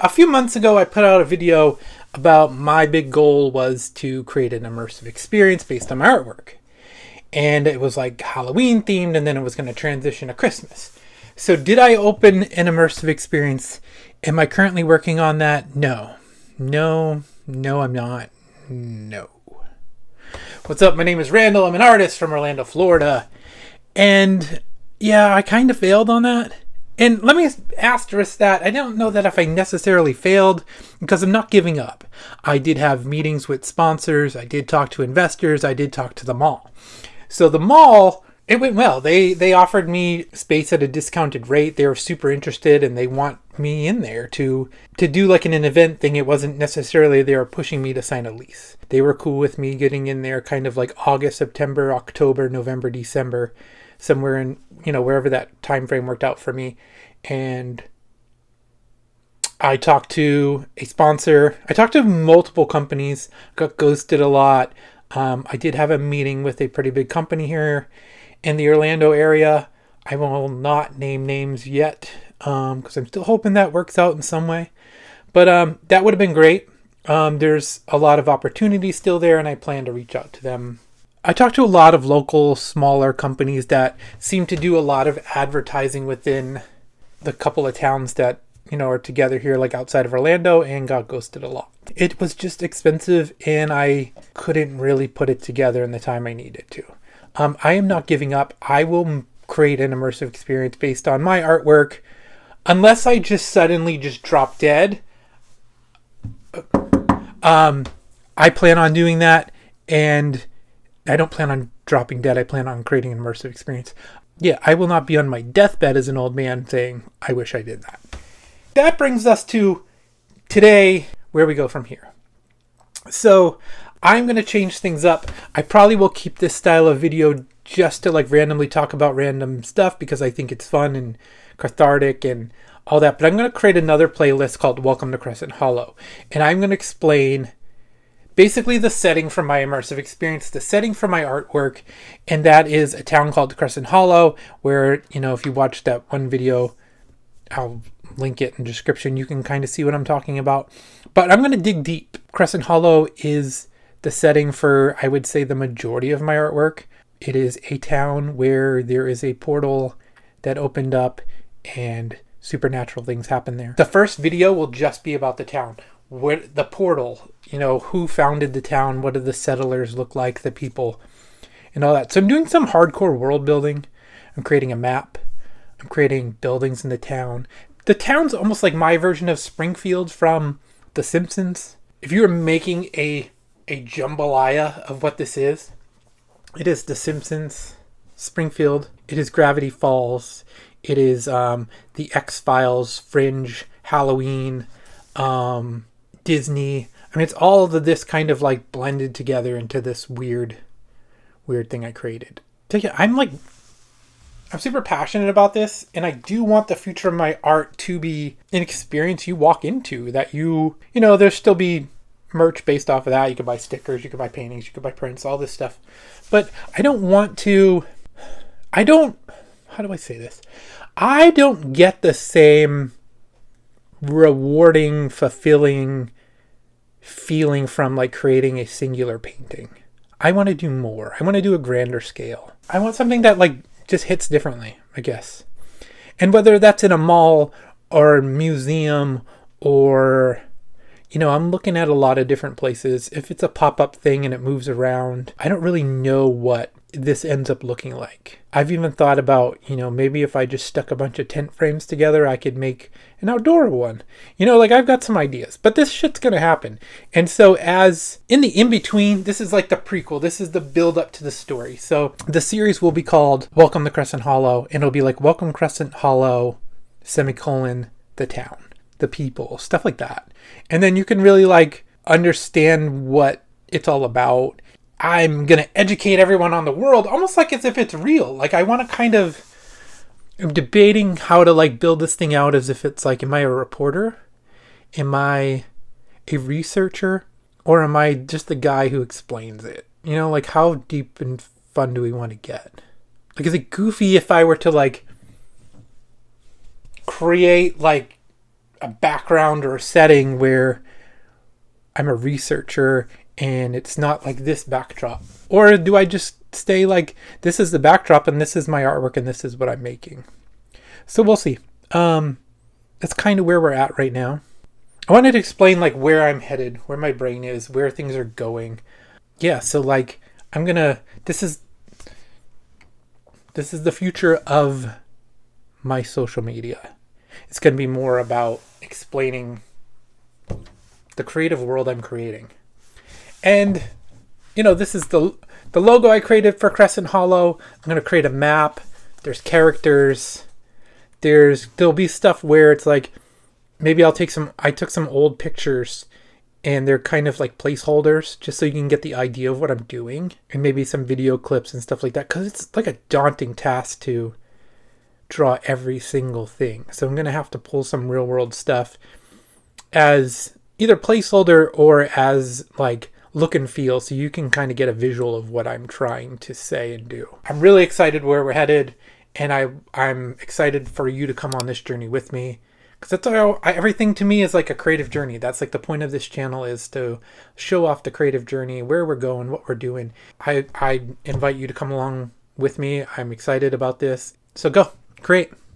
a few months ago, I put out a video about my big goal was to create an immersive experience based on my artwork. And it was like Halloween themed, and then it was going to transition to Christmas. So did I open an immersive experience? Am I currently working on that? No, I'm not. No. What's up? My name is Randall. I'm an artist from Orlando, Florida. And yeah, I kind of failed on that. And let me asterisk that. I don't know that if I necessarily failed, because I'm not giving up. I did have meetings with sponsors. I did talk to investors. I did talk to the mall. So the mall, it went well. They offered me space at a discounted rate. They were super interested, and they want me in there to do like an event thing. It wasn't necessarily they were pushing me to sign a lease. They were cool with me getting in there kind of like August, September, October, November, December, somewhere in, wherever that time frame worked out for me. And I talked to a sponsor. I talked to multiple companies, got ghosted a lot. I did have a meeting with a pretty big company here in the Orlando area. I will not name names yet because I'm still hoping that works out in some way. But that would have been great. There's a lot of opportunity still there, and I plan to reach out to them. I talked to a lot of local, smaller companies that seem to do a lot of advertising within the couple of towns that, are together here, like outside of Orlando, and got ghosted a lot. It was just expensive, and I couldn't really put it together in the time I needed to. I am not giving up. I will create an immersive experience based on my artwork. Unless I just suddenly just drop dead, I plan on doing that, and I don't plan on dropping dead. I plan on creating an immersive experience. Yeah, I will not be on my deathbed as an old man saying, I wish I did that. That brings us to today, where we go from here. So I'm going to change things up. I probably will keep this style of video just to like randomly talk about random stuff because I think it's fun and cathartic and all that. But I'm going to create another playlist called Welcome to Crescent Hollow. And I'm going to explain basically the setting for my immersive experience, the setting for my artwork. And that is a town called Crescent Hollow where, if you watch that one video, I'll link it in the description. You can kind of see what I'm talking about. But I'm going to dig deep. Crescent Hollow is the setting for, I would say, the majority of my artwork. It is a town where there is a portal that opened up and supernatural things happen there. The first video will just be about the town. What the portal, who founded the town, what do the settlers look like, the people, and all that. So I'm doing some hardcore world building. I'm creating a map. I'm creating buildings in the town. The town's almost like my version of Springfield from The Simpsons. If you were making a jambalaya of what this is, it is The Simpsons, Springfield. It is Gravity Falls. It is the X-Files, Fringe, Halloween, Disney. I mean, it's all of this kind of like blended together into this weird thing I created. So yeah, I'm super passionate about this, and I do want the future of my art to be an experience you walk into, that there'll still be merch based off of that. You could buy stickers, you could buy paintings, you could buy prints, all this stuff. But how do I say this? I don't get the same rewarding, fulfilling feeling from like creating a singular painting. I want to do more. I want to do a grander scale. I want something that like just hits differently, I guess. And whether that's in a mall or a museum or, I'm looking at a lot of different places. If it's a pop-up thing and it moves around, I don't really know what this ends up looking like. I've even thought about, maybe if I just stuck a bunch of tent frames together, I could make an outdoor one. I've got some ideas, but this shit's going to happen. And so as in the in-between, this is like the prequel. This is the build up to the story. So the series will be called Welcome to Crescent Hollow, and it'll be like Welcome Crescent Hollow, the town, the people, stuff like that. And then you can really like understand what it's all about. I'm going to educate everyone on the world, almost like as if it's real. Like I want to I'm debating how to like build this thing out as if it's like, am I a reporter? Am I a researcher? Or am I just the guy who explains it? Like how deep and fun do we want to get? Like, is it goofy if I were to like create like a background or a setting where I'm a researcher and it's not like this backdrop? Or do I just stay like, this is the backdrop and this is my artwork and this is what I'm making? So we'll see. That's kind of where we're at right now. I wanted to explain like where I'm headed, where my brain is, where things are going. Yeah, so like this is the future of my social media. It's going to be more about explaining the creative world I'm creating. And, this is the logo I created for Crescent Hollow. I'm going to create a map. There's characters. There'll be stuff where it's like, maybe I took some old pictures and they're kind of like placeholders just so you can get the idea of what I'm doing, and maybe some video clips and stuff like that, because it's like a daunting task to draw every single thing. So I'm going to have to pull some real world stuff as either placeholder or as like look and feel, so you can kind of get a visual of what I'm trying to say and do. I'm really excited where we're headed, and I'm excited for you to come on this journey with me. Because that's everything to me is like a creative journey. That's like the point of this channel, is to show off the creative journey, where we're going, what we're doing. I invite you to come along with me. I'm excited about this. So go, create.